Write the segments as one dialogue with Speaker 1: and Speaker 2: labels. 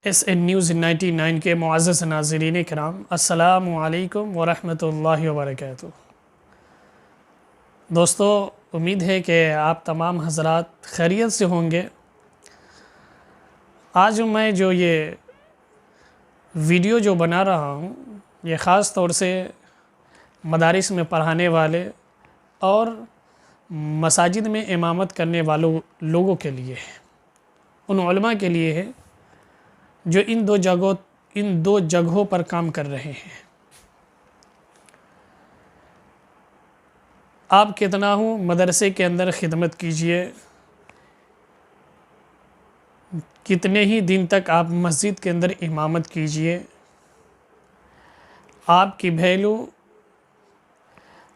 Speaker 1: SN news 99 کے معزز ناظرین کرام، السلام علیکم ورحمۃ اللہ وبرکاتہ۔ دوستو، امید ہے کہ آپ تمام حضرات خیریت سے ہوں گے۔ آج میں جو یہ ویڈیو بنا رہا ہوں، یہ خاص طور سے مدارس میں پڑھانے والے اور مساجد میں امامت کرنے والوں لوگوں کے لیے ہے، ان علماء کے لیے ہے جو ان دو جگہوں پر کام کر رہے ہیں۔ آپ کتنا ہوں مدرسے کے اندر خدمت کیجئے، کتنے ہی دن تک آپ مسجد کے اندر امامت کیجئے، آپ کی ویلیو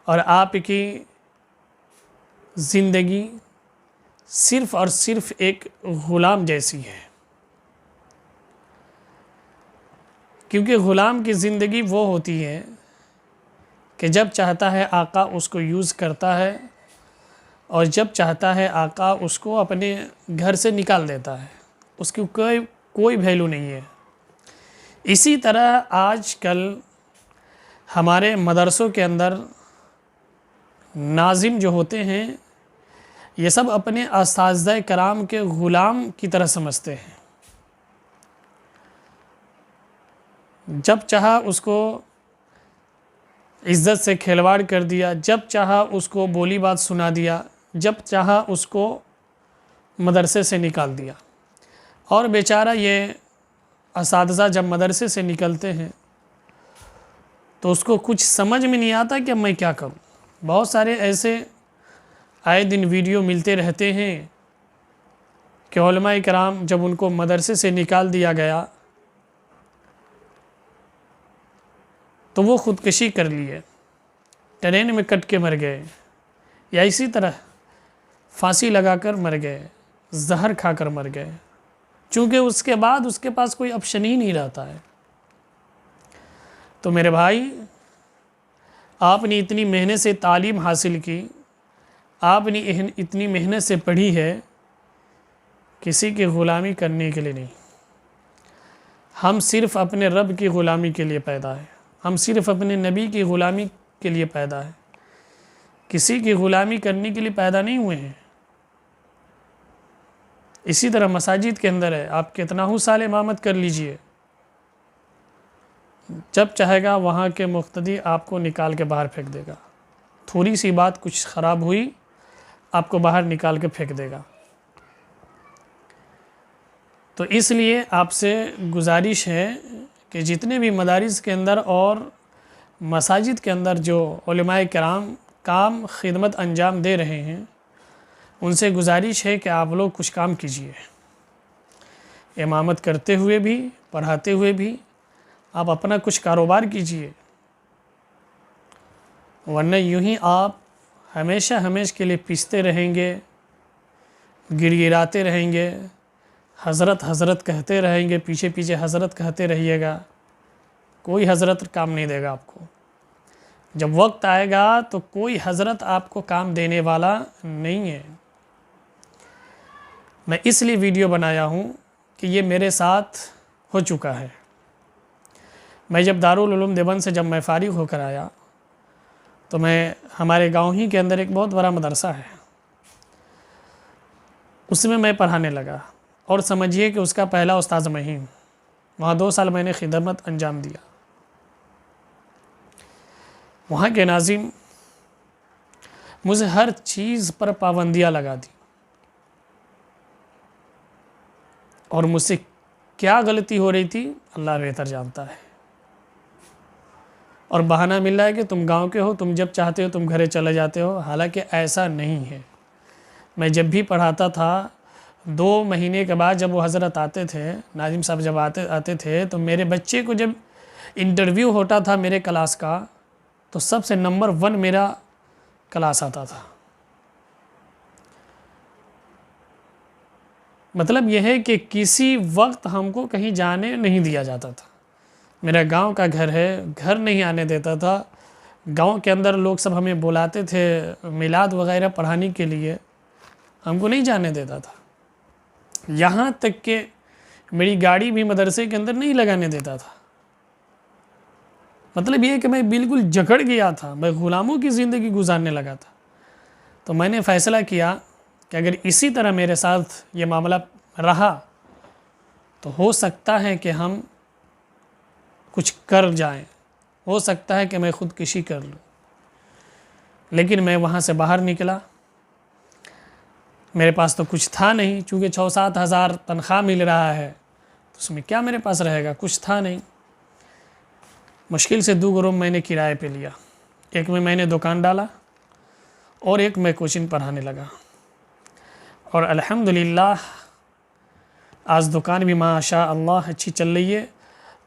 Speaker 1: اور آپ کی زندگی صرف اور صرف ایک غلام جیسی ہے، کیونکہ غلام کی زندگی وہ ہوتی ہے کہ جب چاہتا ہے آقا اس کو یوز کرتا ہے اور جب چاہتا ہے آقا اس کو اپنے گھر سے نکال دیتا ہے، اس کی کوئی ویلیو نہیں ہے۔ اسی طرح آج کل ہمارے مدرسوں کے اندر ناظم جو ہوتے ہیں، یہ سب اپنے اساتذہ کرام کے غلام کی طرح سمجھتے ہیں۔ جب چاہا اس کو عزت سے کھلواڑ کر دیا، جب چاہا اس کو بولی بات سنا دیا، جب چاہا اس کو مدرسے سے نکال دیا، اور بیچارہ یہ اساتذہ جب مدرسے سے نکلتے ہیں تو اس کو کچھ سمجھ میں نہیں آتا کہ میں کیا کروں۔ بہت سارے ایسے آئے دن ویڈیو ملتے رہتے ہیں کہ علماء کرام جب ان کو مدرسے سے نکال دیا گیا تو وہ خودکشی کر لیے، ٹرین میں کٹ کے مر گئے، یا اسی طرح پھانسی لگا کر مر گئے، زہر کھا کر مر گئے، چونکہ اس کے بعد اس کے پاس کوئی آپشن ہی نہیں رہتا ہے۔ تو میرے بھائی، آپ نے اتنی محنت سے تعلیم حاصل کی، آپ نے اتنی محنت سے پڑھی ہے، کسی کی غلامی کرنے کے لیے نہیں۔ ہم صرف اپنے رب کی غلامی کے لیے پیدا ہے، ہم صرف اپنے نبی کی غلامی کے لیے پیدا ہے، کسی کی غلامی کرنے کے لیے پیدا نہیں ہوئے ہیں۔ اسی طرح مساجد کے اندر ہے، آپ کتنا ہی سال امامت کر لیجئے، جب چاہے گا وہاں کے مقتدی آپ کو نکال کے باہر پھینک دے گا، تھوڑی سی بات کچھ خراب ہوئی آپ کو باہر نکال کے پھینک دے گا۔ تو اس لیے آپ سے گزارش ہے کہ جتنے بھی مدارس کے اندر اور مساجد کے اندر جو علماء کرام کام خدمت انجام دے رہے ہیں، ان سے گزارش ہے کہ آپ لوگ کچھ کام کیجئے، امامت کرتے ہوئے بھی، پڑھاتے ہوئے بھی آپ اپنا کچھ کاروبار کیجئے، ورنہ یوں ہی آپ ہمیشہ کے لیے پیستے رہیں گے، گڑگڑاتے رہیں گے، حضرت حضرت کہتے رہیں گے، پیچھے پیچھے حضرت کہتے رہیے گا، کوئی حضرت کام نہیں دے گا آپ کو۔ جب وقت آئے گا تو کوئی حضرت آپ کو کام دینے والا نہیں ہے۔ میں اس لیے ویڈیو بنایا ہوں کہ یہ میرے ساتھ ہو چکا ہے۔ میں جب دارالعلوم دیوبند سے جب میں فارغ ہو کر آیا تو میں ہمارے گاؤں ہی کے اندر ایک بہت بڑا مدرسہ ہے، اس میں پڑھانے لگا، اور سمجھیے کہ اس کا پہلا استاذ میں ہی ہوں۔ وہاں 2 سال میں نے خدمت انجام دیا۔ وہاں کے ناظم مجھے ہر چیز پر پابندیاں لگا دی، اور مجھ سے کیا غلطی ہو رہی تھی اللہ بہتر جانتا ہے، اور بہانہ مل رہا ہے کہ تم گاؤں کے ہو، تم جب چاہتے ہو تم گھرے چلے جاتے ہو، حالانکہ ایسا نہیں ہے۔ میں جب بھی پڑھاتا تھا 2 مہینے کے بعد جب وہ حضرت آتے تھے، ناظم صاحب جب آتے تھے، تو میرے بچے کو جب انٹرویو ہوتا تھا میرے کلاس کا، تو سب سے نمبر 1 میرا کلاس آتا تھا۔ مطلب یہ ہے کہ کسی وقت ہم کو کہیں جانے نہیں دیا جاتا تھا۔ میرا گاؤں کا گھر ہے، گھر نہیں آنے دیتا تھا۔ گاؤں کے اندر لوگ سب ہمیں بلاتے تھے میلاد وغیرہ پڑھانے کے لیے، ہم کو نہیں جانے دیتا تھا۔ یہاں تک کہ میری گاڑی بھی مدرسے کے اندر نہیں لگانے دیتا تھا. مطلب یہ کہ میں بالکل جکڑ گیا تھا، میں غلاموں کی زندگی گزارنے لگا تھا. تو میں نے فیصلہ کیا کہ اگر اسی طرح میرے ساتھ یہ معاملہ رہا تو ہو سکتا ہے کہ ہم کچھ کر جائیں، ہو سکتا ہے کہ میں خودکشی کر لوں. لیکن میں وہاں سے باہر نکلا. میرے پاس تو کچھ تھا نہیں، چونکہ 6-7 ہزار تنخواہ مل رہا ہے تو اس میں کیا میرے پاس رہے گا، کچھ تھا نہیں. مشکل سے 2 روم میں نے کرائے پہ لیا. ایک میں نے دکان ڈالا اور ایک میں کوچنگ پڑھانے لگا. اور الحمدللہ آج دکان بھی ماشاء اللہ اچھی چل رہی ہے.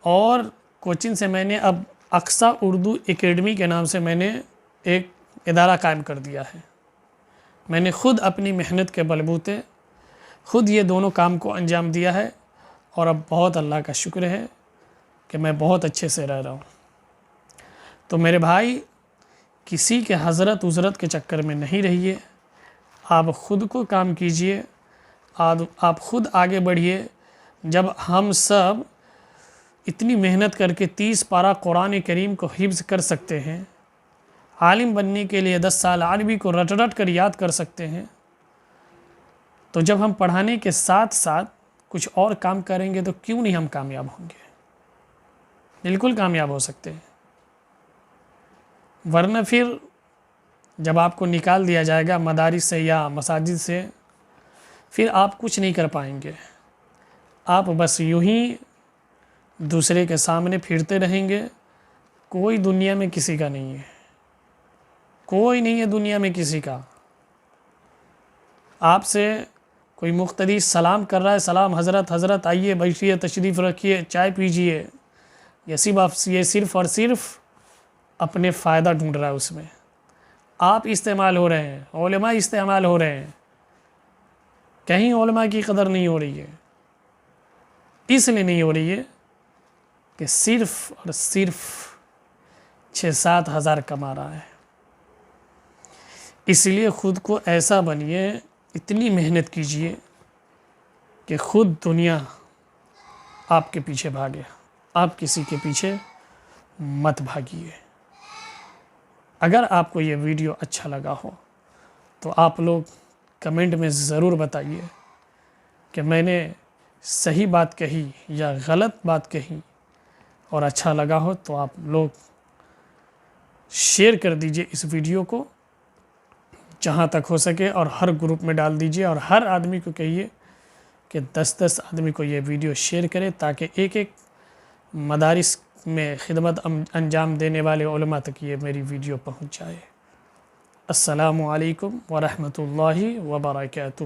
Speaker 1: اور کوچنگ سے میں نے اب اقصیٰ اردو اکیڈمی کے نام سے میں نے ایک ادارہ قائم کر دیا ہے. میں نے خود اپنی محنت کے بلبوتے خود یہ دونوں کام کو انجام دیا ہے. اور اب بہت اللہ کا شکر ہے کہ میں بہت اچھے سے رہ رہا ہوں. تو میرے بھائی، کسی کے حضرت عزرت کے چکر میں نہیں رہیے. آپ خود کو کام کیجئے، آپ خود آگے بڑھیے. جب ہم سب اتنی محنت کر کے 30 پارہ قرآن کریم کو حفظ کر سکتے ہیں، عالم بننے کے لیے 10 سال عربی کو رٹ رٹ کر یاد کر سکتے ہیں، تو جب ہم پڑھانے کے ساتھ ساتھ کچھ اور کام کریں گے تو کیوں نہیں ہم کامیاب ہوں گے؟ بالکل کامیاب ہو سکتے ہیں. ورنہ پھر جب آپ کو نکال دیا جائے گا مدارس سے یا مساجد سے، پھر آپ کچھ نہیں کر پائیں گے. آپ بس یوں ہی دوسرے کے سامنے پھرتے رہیں گے. کوئی دنیا میں کسی کا نہیں ہے، کوئی نہیں ہے دنیا میں کسی کا. آپ سے کوئی مقتدی سلام کر رہا ہے، سلام حضرت، حضرت آئیے بیٹھیے، تشریف رکھیے، چائے پیجیے، یہ صرف اور صرف اپنے فائدہ ڈھونڈ رہا ہے. اس میں آپ استعمال ہو رہے ہیں، علماء استعمال ہو رہے ہیں. کہیں علماء کی قدر نہیں ہو رہی ہے. اس لیے نہیں ہو رہی ہے کہ صرف اور صرف 6-7 ہزار کما رہا ہے. اس لیے خود کو ایسا بنیے، اتنی محنت کیجئے کہ خود دنیا آپ کے پیچھے بھاگے. آپ کسی کے پیچھے مت بھاگیے. اگر آپ کو یہ ویڈیو اچھا لگا ہو تو آپ لوگ کمنٹ میں ضرور بتائیے کہ میں نے صحیح بات کہی یا غلط بات کہی. اور اچھا لگا ہو تو آپ لوگ شیئر کر دیجئے اس ویڈیو کو جہاں تک ہو سکے، اور ہر گروپ میں ڈال دیجئے. اور ہر آدمی کو کہیے کہ 10 آدمی کو یہ ویڈیو شیئر کرے تاکہ ایک مدارس میں خدمت انجام دینے والے علماء تک یہ میری ویڈیو پہنچ جائے. السلام علیکم ورحمۃ اللہ وبرکاتہ.